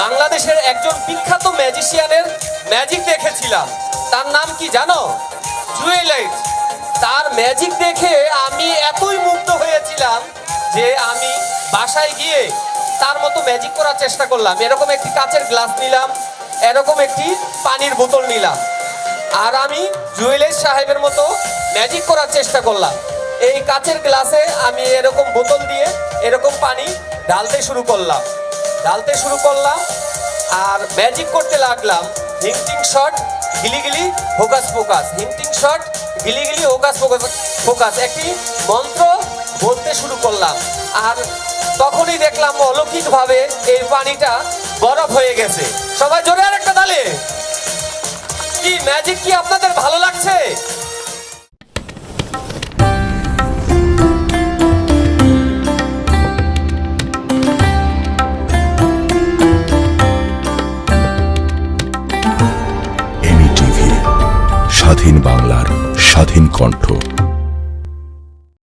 বাংলাদেশের একজন বিখ্যাত ম্যাজিশিয়ানের ম্যাজিক দেখেছিলাম। তার নাম কি জানো? জুয়েলাইট। তার ম্যাজিক দেখে আমি এতই মুগ্ধ হয়েছিলাম যে আমি বাসায় গিয়ে তার মতো ম্যাজিক করার চেষ্টা করলাম। এরকম একটি কাচের গ্লাস নিলাম, এরকম একটি পানির বোতল নিলাম, আর আমি জুয়েলাইট সাহেবের মতো ম্যাজিক করার চেষ্টা করলাম। এই কাচের গ্লাসে আমি এরকম বোতল দিয়ে এরকম পানি ঢালতে শুরু করলাম আর ম্যাজিক করতে লাগলাম। হিন্টিং শট, গিলিগিলি, ফোকাস ফোকাস, হিন্টিং শট, গিলিগিলি, ফোকাস ফোকাস ফোকাস, একটি মন্ত্র বলতে শুরু করলাম। আর তখনই দেখলাম অলৌকিকভাবে এই পানিটা বরফ হয়ে গেছে। সবাই জোরে আর একটা তালে। কি ম্যাজিক, কি আপনাদের ভালো লাগছে? স্বাধীন বাংলার স্বাধীন কণ্ঠ।